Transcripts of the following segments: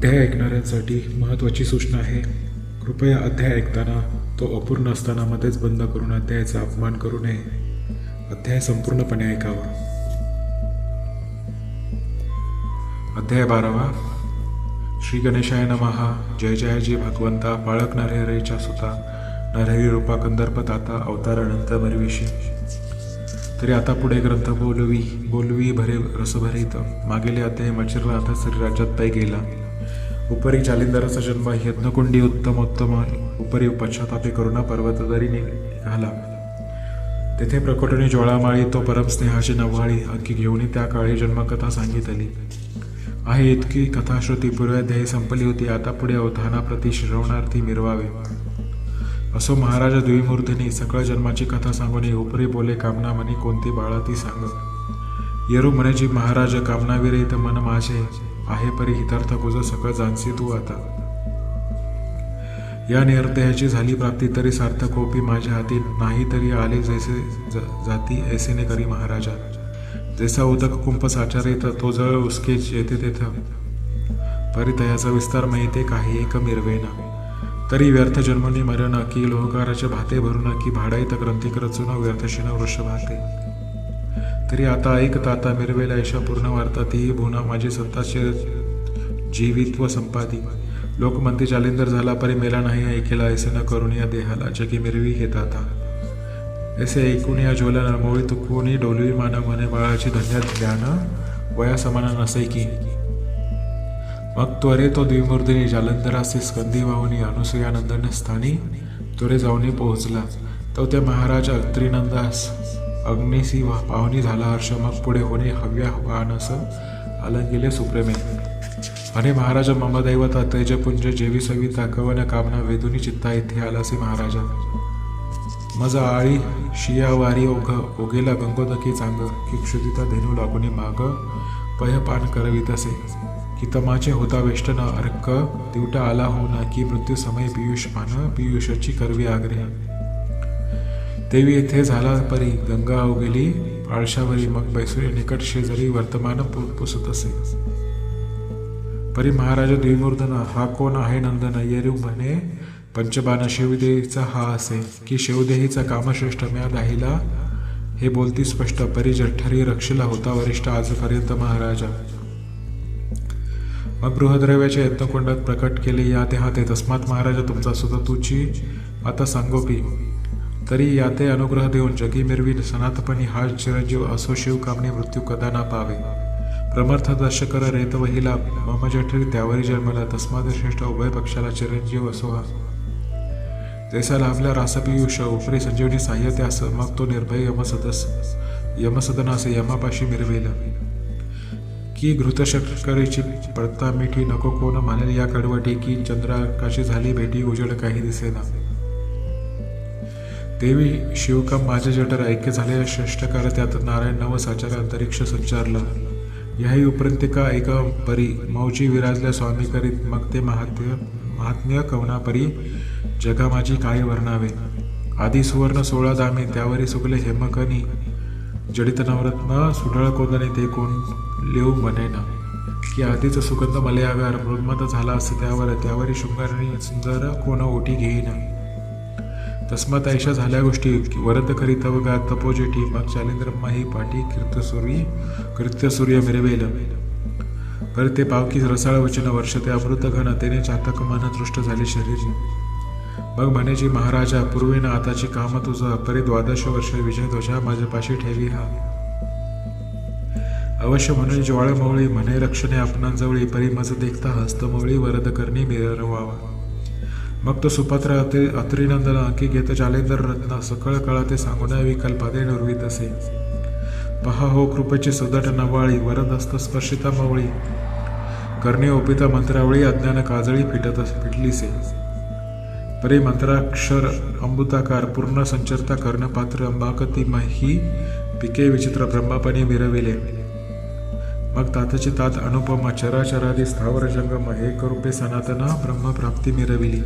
अध्याय ऐकणाऱ्यांसाठी महत्त्वाची सूचना आहे. कृपया अध्याय ऐकताना तो अपूर्ण असताना मध्येच बंद करून अध्यायाचा अपमान करू नये. अध्याय संपूर्णपणे ऐकावा. अध्याय 12. श्री गणेशाय नमः. जय जयाजी भगवंता, बाळक नरहरीच्या सुता, नरहरी रूपा कंदर्प ताता, अवतार अनंत मरविशी. तरी आता पुढे ग्रंथ बोलवी भरे रसभरीत. मागेले अध्याय मचिरला आता श्री राज्यात पायी गेला. उपरी जालिंदराचा जन्म यज्ञकुंडी उत्तम उपरी पश्चातापे करुणा पर्वतदरी निघाला. तेथे प्रकटणी ज्वाळामाळी तो परमस्नेहाची नव्हाळी अंकी घेऊन त्या काळी जन्मकथा सांगितली आहे. इतकी कथाश्रुती पूर्वाध्यायी संपली होती. आता पुढे अवधानाप्रती श्रवणार्थी मिरवावे. असो महाराजा द्विमूर्तींनी सकळ जन्माची कथा सांगून उपरी बोले कामना मनी कोणती बाळा ती सांग. येरू म्हणेची महाराज कामनाविरहित मन माझे आहे परी हितार्थ गुज सकळ जाणसी तू आता. या निरदेहाची झाली प्राप्ती तरी सार्थक होपी माझ्या हाती नाही तरी आले जैसे जाती ऐसेने करी महाराजा. जैसा उदक कुंप साचारित तो जळ उसके येते तेथ परी तयाचा विस्तार माहिती काही एक मिरवेना. तरी व्यर्थ जन्मनी मरण की लोहकाराचे भाते भरून की भाडाईत ग्रंथिक रचून व्यर्थशिन वृक्ष भाते. तरी आता ऐक ताता मिरवेला ऐशा पूर्ण वार्ता तीही भुना माझी सत्ताचे जीवित्व संपादी. लोक म्हणते जालिंदर झाला परी मेला नाही ऐकेला ऐसे न करून या देहाला जगी मिरवी हे ताता. ऐसे ऐकून या ज्वला नमोळी तुकून डोलवी मान म्हणे बाळाची धन्य ध्यान वया समान नसे की. मग त्वरे तो द्विमूर्तीने जालंधराचे स्कंदी वाहुनी अनुसूयानंदन स्थानी त्वरे जाऊनी पोहोचला. तो त्या महाराज अत्रिनंदास अग्निसी पाहुणी झाला हर्ष. मग पुढे होणे हव्या वानस आलं गेले सुप्रेमे. अने महाराज मम दैवता तेजपुंज जेवी सविता कवन कामना वेदुनी चित्ता येथे आलासे महाराजा. मज आळी शिया वारी ओगेला गंगोदकी चांग की क्षुदिता धेनू लागुनी माग पयपान करवितसे. की तमाचे होता वेष्टन अर्क दिवटा आला हो ना की मृत्यू समय पियुषमान पियुषाची करवी आग्रह. देवी येथे झाला परी गंगा उगेली पाळशावरी. मग बैसुरी निकट शेजारी वर्तमान पुसत असे. परी महाराज द्विमूर्धन हा कोण आहे नंदन. येरू म्हणे पंचबाण शिवदेहीचा हा असे की शिवदेहीचा कामश्रेष्ठ म्या दाहिला हे बोलती स्पष्ट. परी जठ्ठरी रक्षिला होता वरिष्ठ आजपर्यंत महाराजा. मग बृहद्रव्याच्या यज्ञकुंडात प्रकट केले या ते हाते. तस्मात महाराजा तुमचा सुद्धा तुची आता सांगोपी. तरी याते अनुग्रह देऊन जगी मिरवी सनातपणी हा चिरंजीव असो शिवकामने मृत्यू कदा ना पावे. प्रमर्थ दर्शकर रेत वहिला मम जठरी त्यावरी जन्मला. तस्मात श्रेष्ठ उभय पक्षाला चिरंजीव असो हा. जैसा लाभला रासपियुष उपरी संजीवनी साह्य त्यास. मग तो निर्भय यमसदनासे यमापाशी मिरवेला. की घृतशर्करेची पडता मिठी नको कोण मानेल या कडवटी. की चंद्राकाशी झाली भेटी उजड काही दिसेना. देवी शिवकम माझे जठर ऐक्य झालेल्या श्रेष्ठकार त्यात नारायण नव साचार अंतरिक्ष संचारला. याही उपरंतिका एका परी मौजी विराजल्या स्वामी करीत. मग ते महात्म्य कवना परी जगा माझी काय वर्णावे. आधी सुवर्ण 16 दामे त्यावरी सुगले हेमकनी जडित नवरत्न सुढळ कोंदणे ते कोण लिहू बनेना. की आधीच सुगंध मलयागार मृदमत झाला असे त्यावरी शृंगारणी सुंदर कोण ओटी घेईना. तस्मात ऐशा झाल्या गोष्टी वरद करी तव गा तपोजेठी. मग जालिंद्रमाही पाठी कृत्यसूर्य मिरवेल. पर ते पावकी रसाळ वचन वर्ष ते अमृत घन तेने चातक मन दृष्ट झाले शरीर. मग म्हणेची महाराजा पूर्वीन आताची काम तुझा परी 12 वर्ष विजय ध्वजा माझ्यापाशी ठेवी हा. अवश्य म्हणून ज्वाळमवळी म्हणे रक्षणे आपणांजवळी. परी मज देखता हस्तमवळी वरद करणी मिरवावा. मग तो सुपात्र अत्रिनंदन अंकी घेत जालेंदर रत्न सकळ कळा ते सांगून विकल्पादे नुरवीत असे. पहा हो कृपेची सदट नवाळी वरद हस्त स्पर्शिता मवळी. करणी ओपिता मंत्रावळी अज्ञान काजळी फिटलीसे. परी मंत्राक्षर अमृताकार पूर्ण संचरता कर्णपात्र अंबाकती मही पिके विचित्र ब्रह्मापणी मिरविले. मग तातची तात अनुपमा चराचरादी स्थावर जंगम एक रूपे सनातन ब्रह्मप्राप्ती मिरविली.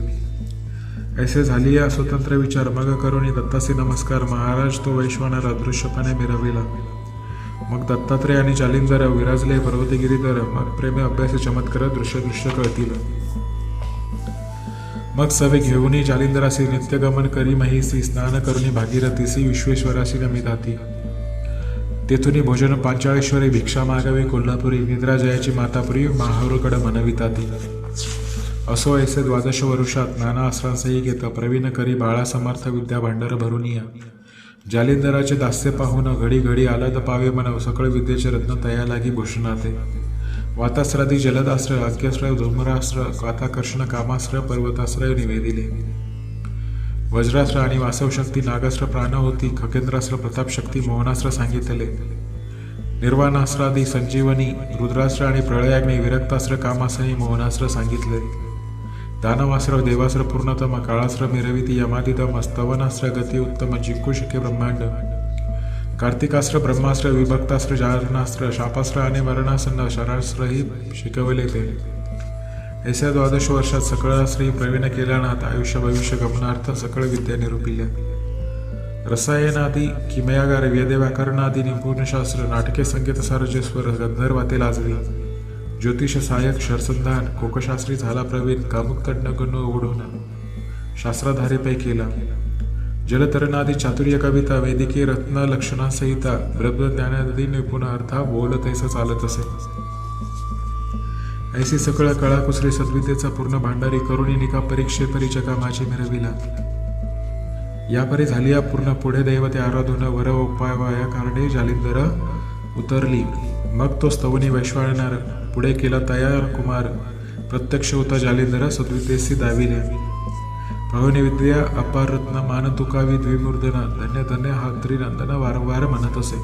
ऐसे झाली या स्वतंत्र विचार. मग करुणी दत्तासी नमस्कार महाराज तो वैश्वानर अदृश्यपणे मिरविला. मग दत्तात्रय आणि जालिंदर विराजले पर्वती गिरीधर. मग प्रेमे अभ्यास चमत्कार दृश्य कळतील. मग सवे घेऊनी जालिंदरासी नित्यगमन करी महिसी स्नान करुणी भागीरथीसी विश्वेश्वराशी नमिताती. तेथुनी भोजन पांचाळेश्वरी भिक्षा मागावी कोल्हापुरी निद्रा जयाची मातापुरी माहूरकड मनविताती. असो ऐसे 12 वरुषात नाना आश्रांसही घेत प्रवीण करी बाळा समर्थ विद्या भांडार भरुनिया. जालिंदराचे दास्य पाहून घडी घडी आलाद पावे मन सकळ विद्येचे रत्न तया लागी भूषणाते. वातास्रादी जलदास्त्र अग्यस्त्र धूम्रास्त्र काताकर्षण कामास्त्र पर्वतास्त्र निवेदिले. वज्रास्त्र आणि वासवशक्ती नागास्त्र प्राणहोती खगेंद्रास्त्र प्रतापशक्ती मोहनास्त्र सांगितले. निर्वाणास्त्रादी संजीवनी रुद्रास्त्र आणि प्रळयाग्नी विरक्तास्त्र कामासही मोहनास्त्र सांगितले. दानवास्त्र देवास्त्र पूर्णतम काळास्त्र मिरविती यमादितम स्तवनास्त्र गती उत्तम जिंकू शके ब्रह्मांड. कार्तिकास्त्र ब्रह्मास्त्र विभक्तास्त्र जारणास्त्र शापास्त्र आणि मरणासन्न शरास्त्रही शिकवले ते. ऐसा 12 वर्षात सकळ श्री प्रवीण केल्यानाथ आयुष्य भविष्य गमनार्थ सकळ विद्या निरूपिल्या. रसायनादी किमयागार वेद व्याकरणादी निपुणशास्त्र नाटके संगीत सारजेश्वर गंधर्वाते लाजवी. ज्योतिष सहायक शरसंधान कोकशास्त्री झाला प्रवीण कामुकतड्न गण ओढून शास्त्राधारे केला. जलतरणादी चातुर्य कविता वैदिकी रत्न लक्षणासहिता ब्रह्मज्ञानादी निपुण अर्था बोलत ऐसा चालत असे. ऐसी सकळ कळा कुसरी सद्वितेचा पूर्ण भांडारी करुणी निका परीक्षे परिचका माझी मिरविला. यापरी झाली पूर्ण पुढे दैवते आराधून वर उपाय वाया कारणे जालिंदर उतरली. मग तो स्तवनी वैश्वानर पुढे केला तयार कुमार. प्रत्यक्ष होता जालिंदर सद्वितेसी दाविले. पाहुणे विद्या अपार रत्न मान तुकावी द्विमूर्धन धन्य धन्य हा त्रिनंदन वारंवार म्हणत असे.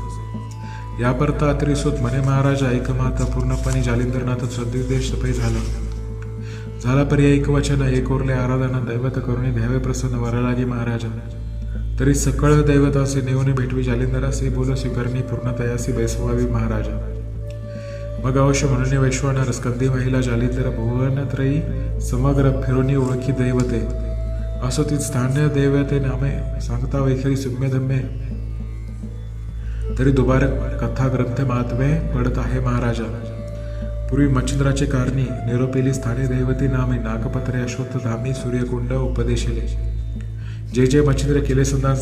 यापरता अत्रिसूत म्हणे महाराजा एकमात पूर्णपणे जालिंदरनाथ सद्विदेश पै झाला परी एक वचन एक ओरले आराधना दैवत करुणी ध्यावे प्रसन्न वरलागी महाराजा. तरी सकळ दैवतासी नेऊन भेटवी जालिंदरासी बोल स्वीकारणी पूर्णतयासी बैसवावी महाराजा. मग अवश्य म्हणून वैश्वानर स्कंदी महिला जालिंदर भुवनत्रयी समग्र फिरोनी ओळखी दैवते. असो ती स्थान्य दैवते नामे सांगता वैखरी सुम्य धम्मे. तरी दुबार कथा ग्रंथ महात्मे पडत आहे महाराजा. पूर्वी मच्छिंद्राचे कारणी निरोपिली स्थाने दैवती नामे नागपत्रे अश्वत्थ धामी सूर्यकुंड उपदेशिले. जे जे मच्छिंद्र केले संधान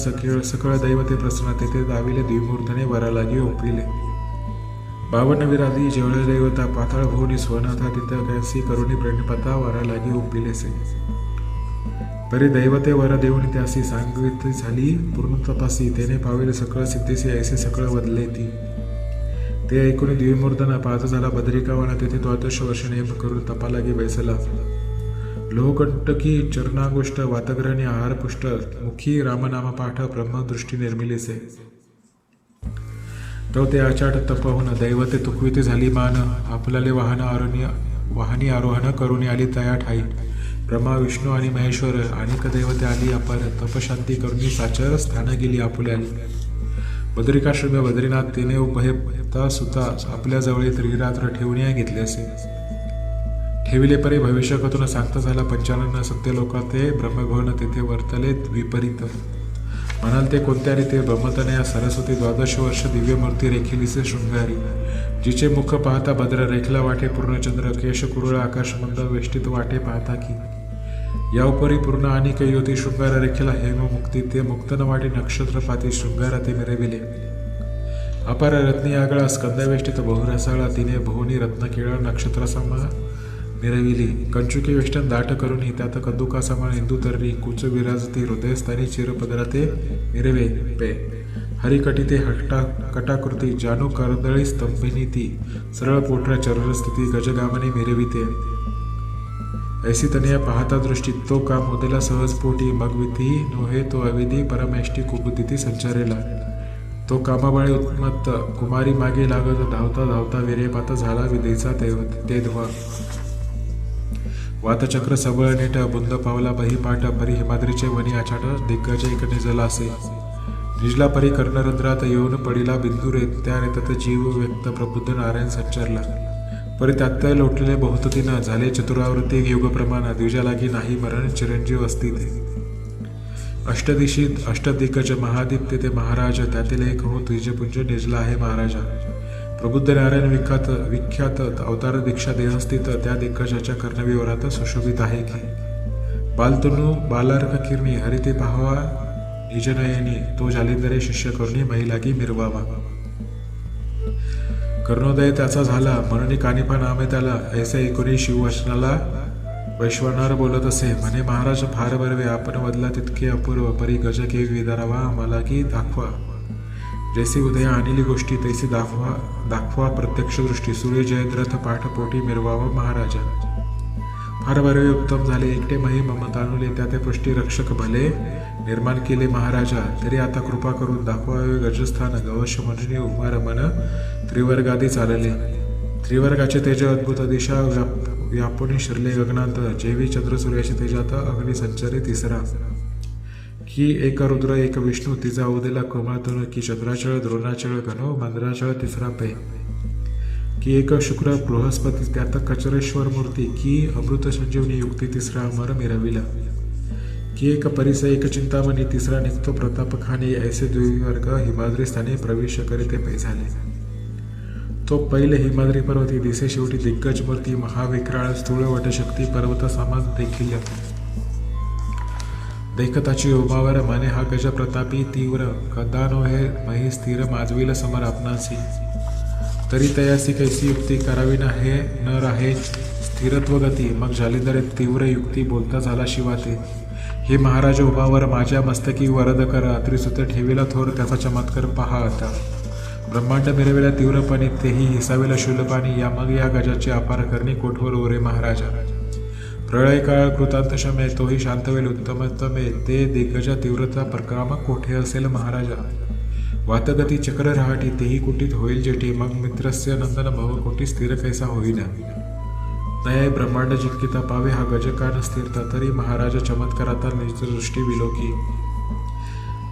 सकळ दैवते प्रसन्न तेथे दाविले द्विमूर्धने वरालागी ओपिले. 52 विराधी जेवळ दैवता पाताळ भुवनी स्वनाथा तिथ कैसी करुणी प्रणिपता वरालागी ओपिलेसे. परी दैवते वर देऊन त्यासी सांगितली झाली पूर्ण तपासी. तेने पावेल सकळ सिद्धीसी ऐसे सकळ बदले ती. ते ऐकून द्विमूर्धन पाहत झाला बद्रिकावना. तेथे 12 वर्ष नेम करून तपालागी बैसला. लोहकंटकी चरणागोष्ट वातग्रहणी आहार पुष्ट मुखी रामनाम पाठ ब्रह्मदृष्टी निर्मिलेसे. तो ते आचाट तपवून दैवते तुकविते झाली मान. आपल्याले वाहनी आरोहण करून आली तया ठाई. ब्रह्मा विष्णू आणि महेश्वर अनेक दैवते आली अपार. तपशांती करुणी साचर स्थान गेली आपुल्याली. बद्रिकाश्रमे बद्रीनाथ तिने उभयता सुता आपल्या जवळ त्रिरात्र ठेवून घेतले असे. ठेविले परी भविष्यकथून सांगता झाला पंचानन सत्य लोकात ते ब्रह्मभवन तेथे वर्तले विपरीत. म्हणाल ते कोणत्या रीते ब्रह्मतनया सरस्वती 12 वर्ष दिव्यमूर्ती रेखिलीसे शृंगारी. जिचे मुख पाहता भद्र रेखला वाटे पूर्णचंद्र केश कुरुळ आकाशमंद वेष्टित वाटे पाहता की. या उपरी पूर्ण आणि कैयोती शृंगार रेखेला हेम मुक्ती ते मुक्तन वाटे नक्षत्रपाती शृंगार ते मिरविले. अपार रत्नी आगळा स्कंदवेष्टित बहुरसाळा तिने भुवनी रत्न केळा नक्षत्रासमा मिरविली. कंचुकी वेष्टन दाट करून त्यात कंदुकासमा इंदू तर्री कुच विराजती हृदयस्थानी चिरपदराते मिरवे पे. हरिकटिते कटाकृती जानू करदळी स्तंभिनी ती. सरळ पोटरा चरणस्थिती गजगामने मिरविते. ऐसी तनया पाहता दृष्टी तो काम होदेला सहज पोटी. मग विधी नोहे तो अविधी परमेष्टी कुबुद्धी संचारेला. तो कामाबाळे उत्मत्त कुमारी मागे लागत धावता धावता विरेपात झाला विधीचा ते ध्वा. वातचक्र सबळ नेट बुंद पावला बहीपाठ परी हिमाद्रीचे वनी आछाट दिग्गज एक निजला असे. निजला परी कर्णरंध्रात येऊन पडिला बिंदू रे. त्या रेतात जीव व्यक्त प्रबुद्ध नारायण संचारला. परी त्यात लोटलेले बहुततीनं झाले चतुरावृत्ती युगप्रमाण. द्विजा लागी नाही मरण चिरंजीव असती ते. अष्टदिशी अष्टदिग्गज महादीप्ते ते महाराज, त्यातील एक हो द्विजपुंज निजला आहे महाराजा. प्रबुद्ध नारायण विख्यात अवतार दीक्षा देहस्थित त्या दिग्गजाच्या कर्णविवरात सुशोभित आहे की, बालतनू बालार्क किरणी हरिते पाहावा निजनयनी, तो जालिंदरे शिष्य करुणी महिलागी मिरवावा. कर्णोदय त्याचा झाला म्हणून कानिपा नामे त्याला, ऐसे ऐकून शिववचनाला वैश्वानर बोलत असे म्हणे, महाराज फार बरवे आपण वदला तितके अपूर्व, परी गज केवी विदारावा आम्हाला की दाखवा. जैसे उदया आणली गोष्टी तैसे दाखवा प्रत्यक्ष दृष्टी, सूर्य जयद्रथ पाठ पोटी मिरवावा महाराजा. फार बरवे उत्तम झाले एकटे मही मम तानुले, त्या ते पृष्टी रक्षक भले निर्माण केले महाराजा. तरी आता कृपा करून दाखवावे गजस्थान, गवश म्हणून उमा रमन त्रिवर्गादी चालले. त्रिवर्गाचे तेज अद्भुत दिशा व्यापून शिरले गगनांत, जेवी चंद्र सूर्याचे तेजात अग्नी संचारे तिसरा. की एक रुद्र एक विष्णू तिचा उदेला कोमातून, की चंद्राचळ द्रोणाचळ घनो मंद्राचळ तिसरा पै. की एक शुक्र बृहस्पती त्यात कचरेश्वर मूर्ती, की अमृत संजीवनी युक्ती तिसरा अमर मिरविला. की एक परिस एक चिंतामणी तिसरा निघतो प्रतापखानी, ऐसे द्विवर्ग हिमाद्री स्थानी प्रवेश करीते पै झाले. तो पहिले हिमाद्री पर्वती दिसे शेवटी दिग्गज मूर्ती, महाविक्राळ स्थूळ वटशक्ती पर्वत समाज देखील. देखताची उमावर माने हा गज प्रतापी तीव्र, कदानो हे मही स्थिर माजविल समर आपणासी. तरी तयासी कैसी युक्ती करावी ना हे न राहे स्थिरत्व गती, मग जालिंदर तीव्र युक्ती बोलता झाला शिवाते. हे महाराज उभावर माझ्या मस्तकी वरद कर, त्रिसुत ठेविला थोर त्याचा चमत्कार पहा आता. ब्रह्मांड मिरविला तीव्रपणी तेही हिसावेला शूलपाणी, या मग या गजाची अपार करणी कोठवर ओरे महाराजा. प्रळय काळ कृतांत शमे तोही शांत वेल उत्तमतमे, ते दिग्गजा तीव्रता प्रक्राम कोठे असेल महाराजा. वातगती चक्र रहाटी तेही कुटीत होईल जेठी, मग मित्रस्य नंदन भव कोटी स्थिर कैसा होईना. नये ब्रह्मांड जितकिता पावे हा गजकान स्थिरता, तरी महाराज चमत्काराता निजदृष्टी विलोकी.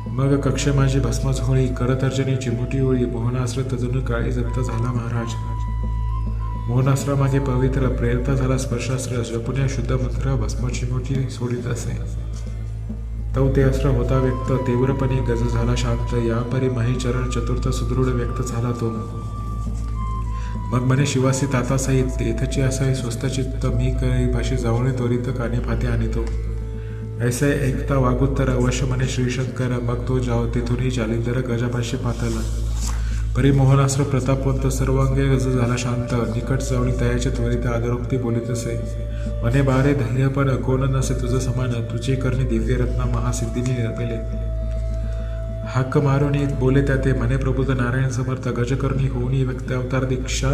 मग कक्ष माझी भस्मच होळी, करतर्जनी चिमुटी ओळी, मोहनास्त्र तजून काळी जप्त झाला महाराज. मोहनास्त्रामागे पवित्र प्रेरता झाला स्पर्शास्त्र, जपुण्या शुद्ध मंत्र भस्म चिमुटी सोडित असे. तव ते अस्त्र होता व्यक्त तीव्रपणे गज झाला शांत, या परी मही चरण चतुर्थ सुदृढ व्यक्त झाला तो. मग म्हणे शिवासी ताता सहित तेथची असाई स्वस्त चित्त, मी करी भाषी जाऊन त्वरित काने फाते आणितो. ऐसे ऐकता वागुत्तर अवश्य म्हणे श्रीशंकर, मग तो जाव तेथुनी जालिंदर गजापाशी पातला. परी मोहनास्त्र प्रतापवंत सर्वांगे गज झाला शांत, निकट जाऊन तयाचे त्वरित आदरोक्ती बोलित असे. म्हणे बारे धैर्य पण कोण नसे तुझ समान, तुझे करणी दिव्य रत्ना महासिद्धीने निर्मिले. हाक मारून बोले त्याते म्हणे प्रबुद्ध नारायण समर्थ, गजकर्णी होऊन व्यक्त अवतार दीक्षा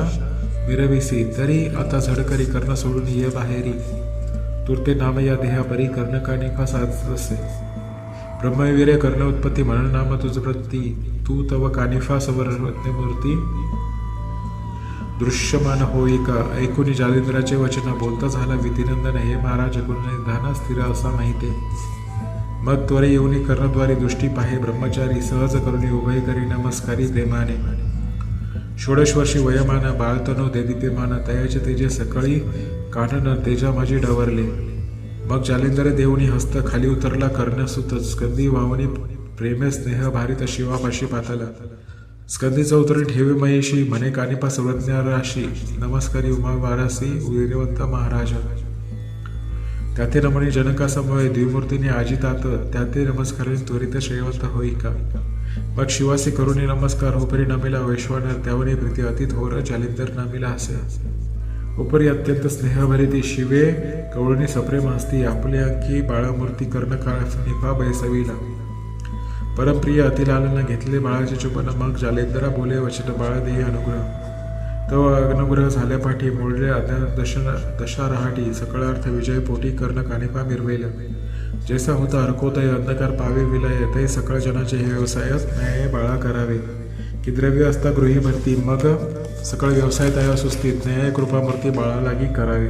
मिरविसी. तरी आता झडकरी कर्ण सोडून ये बाहेरी, तुरते नाम या देहा परी कर्णकानिका साज असे. ब्रह्मवीर्य कर्ण उत्पत्ती म्हणून नाम तुझ प्रती, तू तव कानिफा सवर्णमूर्ती दृश्यमान होई का. ऐकून जालिंदराचे वचन बोलता झाला विधिनंदन, हे महाराज गुणनिधान स्थिर असा माहिती. मग त्वरे येऊनी कर्णद्वारी दृष्टी पाहे ब्रह्मचारी, सहज करुणी उभय करी नमस्कारी प्रेमाने. 16 वर्षी वयमान बाळतनो देदीप्यमान, तयाचे तेजे सकळी कानन तेजा माझी डवरले. मग जालिंदर देऊनी हस्त खाली उतरला कर्णसुत, स्कंदी वावणी प्रेमे स्नेह भारित शिवापाशी पातला. स्कंदीचा उतरून ठेवे महेशी, म्हणे कानिपा सर्वज्ञाराशी, नमस्कारी उमा वारासी वीरवंत महाराजा. त्याते रमणी जनका समूह द्विमूर्तीने आजितात, त्याते नमस्कार त्वरित श्रेयवंत होई का. मग शिवासी करुणी नमस्कार उपरी नमिला वैश्वानर, त्यावरी प्रीती अति थोर जालिंदर नामिला असे. उपरी अत्यंत स्नेहभरिती शिवे कवळणी सप्रेम हस्ती, आपले अंकी बाळामूर्ती कर्ण काळनिपा बैसविला. परमप्रिय अतिलालन घेतले बाळाचे चुपन, मग जालिंदरा बोले वचन बाळा देही अनुग्रह. तो अनुग्रह झाल्यापाठी मोडले दशा रहाटी, सकळार्थ विजय पोटी कर्ण कानिपा मिरवेल. जैसा होता अर्कोदय अंधकार पावे विलय, ते सकळ जनाचे हे व्यवसायात न्याय बाळा करावे. की द्रव्य असता गृही भरती, मग सकळ व्यवसाय तया सुस्थित, न्याय कृपामूर्ती बाळा लागी करावे.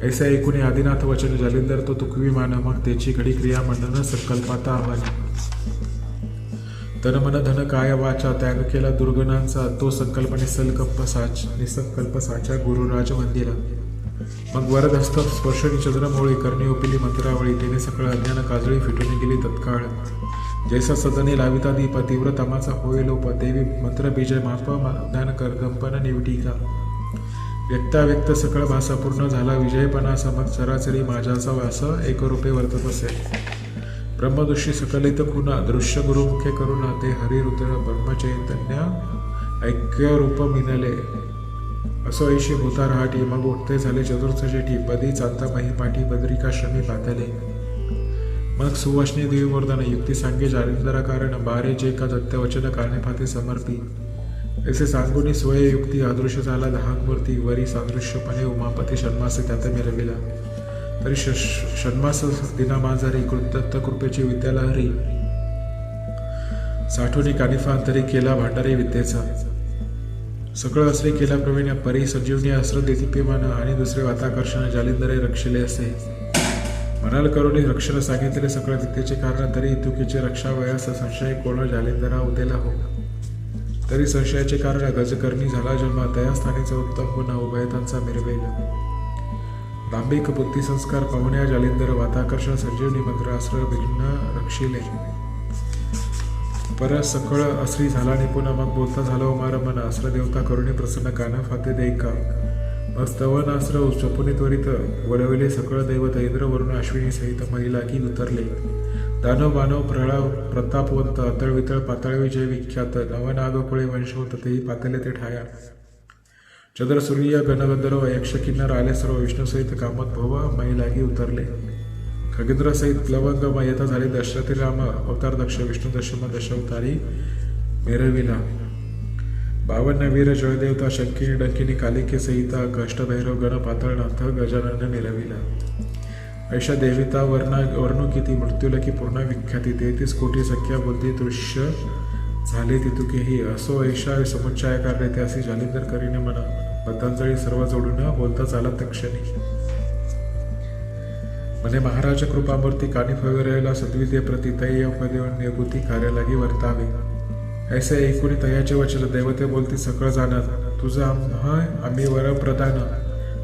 ऐसा ऐकून आदिनाथ वचन जालिंदर तो तुकवी मान, मग त्याची घडी क्रिया मंडन संकल्पाता आव्हाने. तन मन धन काय वाचा त्याग केला दुर्गणांचा, तो संकल्प निसंकल्प साचा गुरुराज वंदिला. मग वरदहस्त स्पर्शनी चंद्रमौळी कर्णी ओपिली मंत्रावळी तेने सकळ अज्ञान काजळी फिटून गेली तत्काळ. जैसा सदने लाविता दीप तीव्र तमाचा होय लोप देवी मंत्र बीजय माप ज्ञान कर कंपन निवटिका. व्यक्ताव्यक्त सकळ भासा पूर्ण झाला विजयपणा समज चराचरी माझ्याचा वास एक रूपे वर्तत असे. ब्रह्मदृष्टी सकलित खुना दृश्य गुरुमुखे करुणा ते हरिरुद्र ब्रह्मचैतन्य ऐक्य रूप मिनले. असो ऐशी भूता रहाटी मग उठते झाले चतुर्थ जेठी पदी चालता मही पाठी बद्रिका श्रमी पातले. मग सुवासनी देवीवर्धन युक्ती सांगे जालिंदरा कारण बारे जे का दत्त वचन कारणे पाते समर्पी. ऐसे सांगुनी स्वय युक्ती अदृश्य झाला दहामूर्ती वरी सादृश्यपणे उमापती षण्मासे त्यात मिरविला. तरी षण्मास दिना माझारी दत्त कृपेची विद्यालहरी साठवणी कानिफांतरी केला भांडारी विद्येचा. सकळ असले केला प्रवीण परी संजीवनी अस्त्र देदीप्यमान आणि दुसरे वाताकर्षण जालिंदरे रक्षिले असे. मनाल करुणी रक्षण सांगितले सकळ विद्येचे कारण तरी तुकीचे रक्षा वयास संशय कोण जालिंदरा उदेला हो. तरी संशयाचे कारण गजकर्णी झाला जन्म तया स्थानीचा उत्तम गुण उभयतांचा मिरवेल. दांभिक बुद्धी संस्कार पाहुण्या जालिंदर वाताकर्षण संजीवनी मंत्र अस्त्र भिन्न रक्षिले. पर सकळ अस्त्री झाला निपुण मग बोलता झाला उमार मन अस्त्र देवता करुणी प्रसन्न कान फाते देयका. मग स्तवनास्त्र चपुनी त्वरित वळविले सकळ दैवत इंद्र वरुण अश्विनी सहित महिला की उतरले. दानव मानव प्रळाव प्रतापवंत अतळ वितळ पाताळ विजय विख्यात नवनागकुळे वंशवंत तेही पातले ते ठाया. चंद्र सूर्य गणगंधर्व यक्ष किन्नर आले सर्व विष्णूसहित कामत भव महिलागी उतरले. खगेंद्र सहित प्लवंग येता झाले दशरथी राम अवतार दक्ष विष्णू दशअवतारी मेरविला. 52 वीर जळदेवता शंकिनी डंकिनी कालिके सहिता कष्टभैरव गण पाताळनाथ गजानन मिरविला. ऐशा देविता वर्णू किती मृत्युलकी पूर्ण विख्याती 33 कोटी सख्या बोलती दृश्य झाले तितुकेही. असो ऐशा समुच्चय कार्य त्यासी जालिंदर करीने मन पतंजळी सर्व जोडून बोलता चालत तक्षणी. म्हणे महाराज कृपामूर्ती कानी फविरायला सद्विद्ये प्रति तय देवन निर्भूती कार्य लागी वर्तावे. ऐसे ऐकुनी तयाचे वचन दैवते बोलती सकळ जाणत तुझा आम्ही वर प्रदान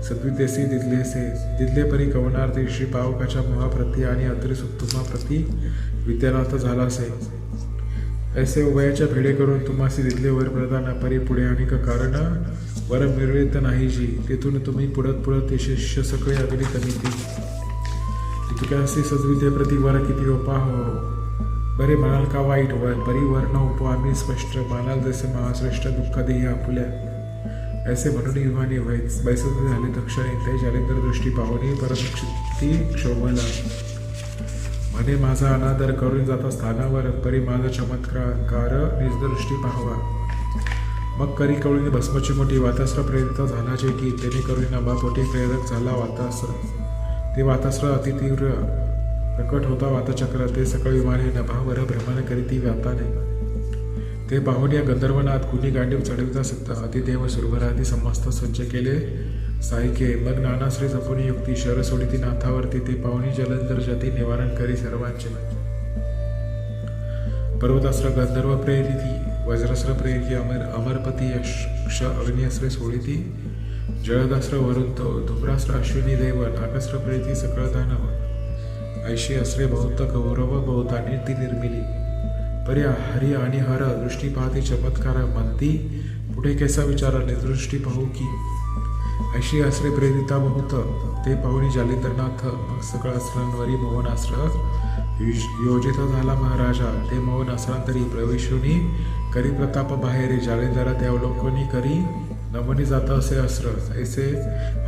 सद्विद्येसी दिदले परी कवनार्थी श्री पावकाच्या मोहाप्रती आणि अत्री सुप्तुमाप्रती विद्यानाथ झालासे. ऐसे उभयाच्या भेडे करून तुम्हासी दिदले वर प्रदान परी पुढे अनेक कारण वर मिळवित नाही जी तेथून तुम्ही पुढत शिष्य सकळे अगणित नीती. तुक्यासी सद्विद्ये प्रति वर किती ओपा हो बरे म्हणाल का वाईट परी वर न उपो आम्ही स्पष्ट मानाल जसे महाश्रेष्ठ दुःख देही आपुल्या. ऐसे म्हणून विमाने बैसत झाले तक्षणी ते जालिंदर दृष्टी पाहुणी परमक्षिती क्षोभला. म्हणे माझा अनादर करून जाता स्थानावर परी माझा चमत्कार निजदृष्टी पाहावा. मग करी कवळीने भस्मची मोठी वातास्त्र प्रेरित झाला जेठी तेने करुणी नभापोटी प्रेरक झाला वातास्त्र. ते वातास्त्र अतितीव्र प्रकट होता वातचक्र ते सकळ विमाने नभावर भ्रमण करीती व्यापाने. ते पाहुण्या गंधर्वनाथ कुणी गांडीव चढविता सत्ता अतिदेव सुरभराधी समस्त सज्ज केले सायके. मग नानाश्री जपुनी युक्ती शर सोडिती नाथावरती ते पाहुणी जलंधर जती निवारण करी सर्वांचे. पर्वतास्त्र गंधर्व प्रेरिती वज्रास्त्र प्रेरिती अमरपती यक्ष अग्निअस्त्रे सोडिती जळदास्त्र वरुण धुम्रास्त्र अश्विनी देव नागस्त्र प्रेरिती सकळ दानव. ऐशी अस्त्रे बहुत गौरव बहुतानी ती निर्मिली. परी हरी आणि हर दृष्टी पाहती चमत्कार म्हणती पुढे कैसा विचार दृष्टी पाहू की. ऐशी अस्त्रे प्रेरिता बहुत ते पाहुणी जालिंदरनाथ. मग सकळ अस्त्रांवरी मोहनास्त्र योजित झाला महाराजा ते मोहन अस्त्रांतरी प्रवेशुनी करी प्रताप बाहेरी जालिंदरा ते अवलोकनी करी नमनी जात असे अस्त्र. ऐसे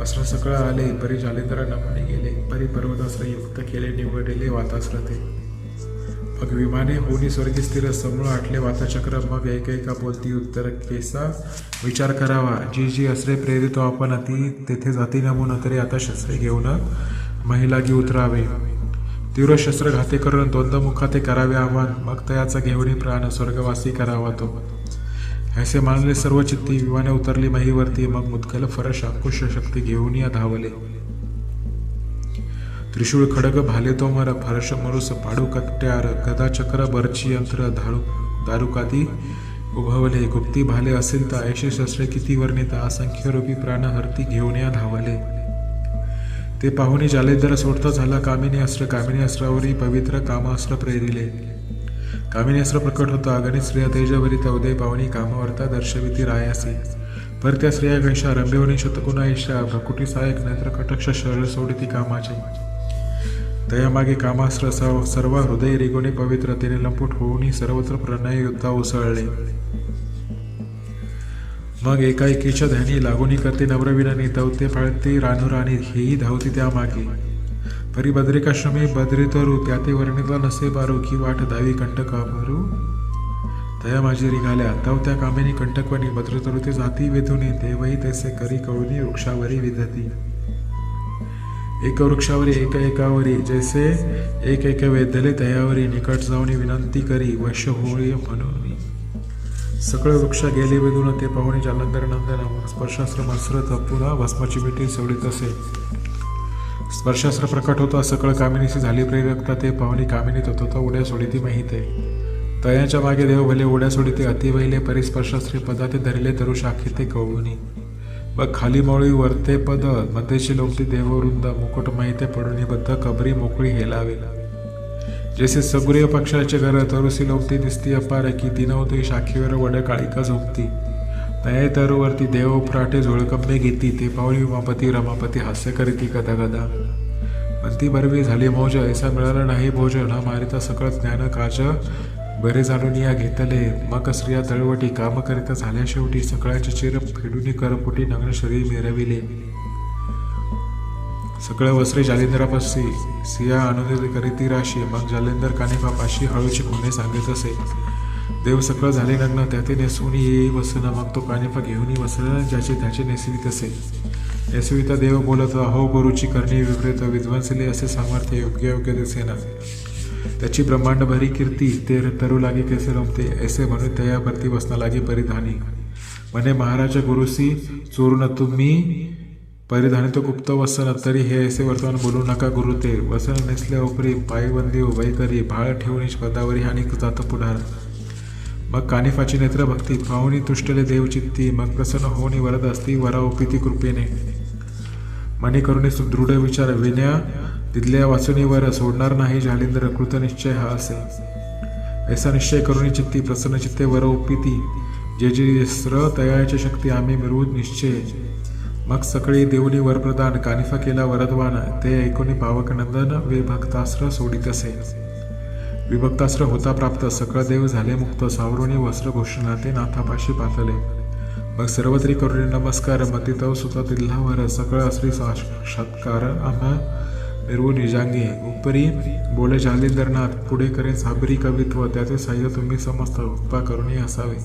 अस्त्र सकळ आले परी जालिंदरा नमनी गेले परी पर्वतास्त्र युक्त केले निवडले वातास्त्र ते. मग विमाने होनी स्वर्गी स्थिर समूळ आटले वाताचक्र. मग एकेका बोलती उत्तर केसा विचार करावा जी अस्त्रे प्रेरितो आपण ती तेथे जाती नमून तरी आता शस्त्रे घेऊन महिलागी उतरावे. तीव्र शस्त्र घाते करून द्वंद्व मुखाते करावे आव्हान. मग तयाचा घेऊनी प्राण स्वर्गवासी करावा तो. ऐसे मानले सर्व चित्ती विमाने उतरली महीवरती. मग मुदगल फरश अंकुश शक्ती घेऊन या धावले. त्रिशूळ खडग भाले तोमर फरश मरुस पाडू कट्ट्यार गदा चक्र बरची यंत्र दारुकाती उभवले. गुप्ती भाले असेल तर ऐशे शस्त्रे किती वर्णित असंख्य रूपी प्राण हरती घेऊन या धावले. ते पाहुणी जालेंदर सोडता झाला कामिनी अस्त्रावरी पवित्र कामास्त्र प्रेरिले. कामिनी अस्त्र प्रकट होता अगणित स्त्रिया तेजभरित उदय पाहुणी कामावर्ता दर्शविती रायासी. पर त्या स्त्रिया कैशा रंभेवणी शतकुणा ईशा भकुटी सहायक नेत्र कटक्ष शरीर सोडिती कामाचे. तयामागे कामास्त्र सर्व हृदय रिगुणी पवित्र तिने लंपुट होऊनी सर्वत्र प्रणय युद्धा उसळले. मग एकाएकीच्या ध्यानी लागूनी करते नम्रविननी तवते फाळती रानुराणी हेही धावती त्यामागे. परी बद्रिकाश्रमी बद्रितरू त्याते वर्णितला नसे बारू की वाट दावी कंटकाभरू. तया माझी रिघाल्या तव त्या कामिनी कंटकवनी बद्रितरू ते जाती वेधुनी देवही तैसे करी कळुनी वृक्षावरी विधती. एक वृक्षावरी एकावरी जैसे एक वेधले तयावरी निकट जाऊनी विनंती करी वश्य होळी म्हणून. सगळे वृक्ष गेले वेधून ते पाहुणे जालंधर नंदन स्पर्शास्त्र मस्त्र पुन्हा भस्माची मिठी सोडित असे. स्पर्शास्त्र प्रकट होता सकळ कामिनीशी झाली प्रेरकता ते पाहुणी कामिनीत होता उड्या सोडिती माहिते. तयाच्या मागे देव भले उड्या सोडिते अति वहिले परिस्पर्शास्त्री पदाते धरले तरू शाखिते कळुनी. मग खाली मवळी वरते पद मध्येशी लोंबती देववृंद मुकुट माहिते पडुनी बद्ध कबरी मोकळी हेलावे. जैसे सगुर्य पक्षाचे घर तरुसी लोंबती दिसती अपार की दिनवती शाखेवर वड काळिका झोपती. तया तरुवरती देव उपराटे झोळकंबे घेती ते पाहुणी उमापती रमापती हास्य करीती गदा गदा. म्हणती बरवी झाली मौज ऐसा मिळाला नाही भोज न मारिता सकळ ज्ञान काज बरे जाणून या घेतले. मग स्त्रिया तळवटी काम करीता झाल्या शेवटी सकळाचे चिर फेडूनी करपुटी नग्न शरीर मिरविले. सकळ वस्त्रे जालिंदरापाशी सिया अनुदित करीती राशी. मग जालिंदर कानिफापाशी हळूची गुन्हे सांगत असे. देव सकळ झाले नग्न त्याते नेसवून येई वसन. मग तो कानिफा घेऊन वसन ज्याचे त्याचे नेसवीत असे. नेसविता देव बोलत अहो गुरुची करणी विपरीत विध्वंसले असे सामर्थ्य योग्य दिसेना. त्याची ब्रह्मांड भरी कीर्ती ते तरू लागे कैसे रमते ऐसे म्हणून तया परती वसना लागे परिधानी. म्हणे महाराज गुरुसी चोरून तुम्ही परिधानी तो गुप्त वसन तरी हे ऐसे वर्तमान बोलू नका गुरु ते. वसन नेसल्या उपरी पायबंदी उभय करी भाळ ठेवून पदावरी आणि जात पुढार. मग कानिफाची नेत्र भक्ती पाहुणी तुष्टले देव चित्ती. मग प्रसन्न होऊनी वरद असती वरा उपिती कृपेने. मनी करुणी सुदृढ विचार विन्या तिथल्या वाचुनीवर सोडणार नाही जालिंदर कृतनिश्चय हा असे. ऐसा निश्चय करुणी चित्ती प्रसन्न चित्ते वर उपिती. जे जे स्र तयाची शक्ती आम्ही मिळवून निश्चय. मग सकाळी देऊनी वरप्रदान कानिफा केला वरदवान. ते ऐकून पावक नंदन विभक्तास्त्र सोडित असे. विभक्तास्त्र होता प्राप्त सकळ देव झाले मुक्त. सावरुणी वस्त्रभूषणा ते नाथापाशी पातले. मग सर्वत्री करुणी नमस्कार मती तव सुता तिल्हावर. सकळ श्री साक्षात्कार आम्हा मिरवू निजांगे. उपरी बोले जालिंदरनाथ पुढे करेन साबरी कवित्व त्याचे साह्य तुम्ही समस्त उपा करुणी असावे.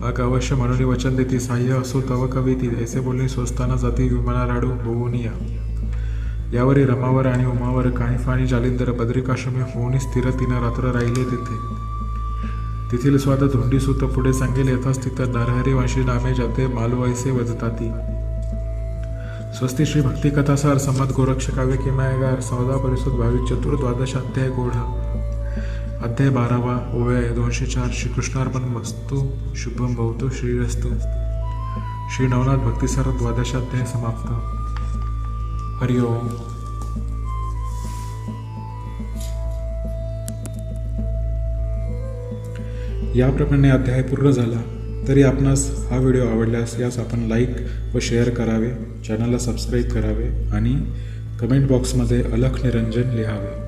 मग अवश्य म्हणून वचन देती साह्य असो तव कविती. ऐसे बोलणे स्वस्ताना जाती विमाना राडू होऊन या. यावरी रमावर आणि उमावर कानिफा आणि जालिंदर बद्रिकाश्रमी होऊन स्थिर 3 रात्र राहिले तेथे. तेथील स्वाद धुंडी सुत पुढे सांगेल यथास्थित नरहरी वंशी नामे जाते मालवायसे वजताती. स्वस्ती श्री भक्ती कथासार समत गोरक्ष काव्य किमायगार 14 परिसुत 22 चतुर 12 अध्याय गोढा. अध्याय 12 ओव्या 204. श्रीकृष्णार्पण मस्तु शुभम भवतु श्रीरस्तु. श्री नवनाथ भक्तिसार 12 अध्याय समाप्त. हरिओम. याप्रमाणे अध्याय पूर्ण झाला. तरी आपणास हा व्हिडिओ आवडल्यास यास आपण लाईक व शेअर करावे, चॅनलला सबस्क्राईब करावे आणि कमेंट बॉक्समध्ये अलख निरंजन लिहावे.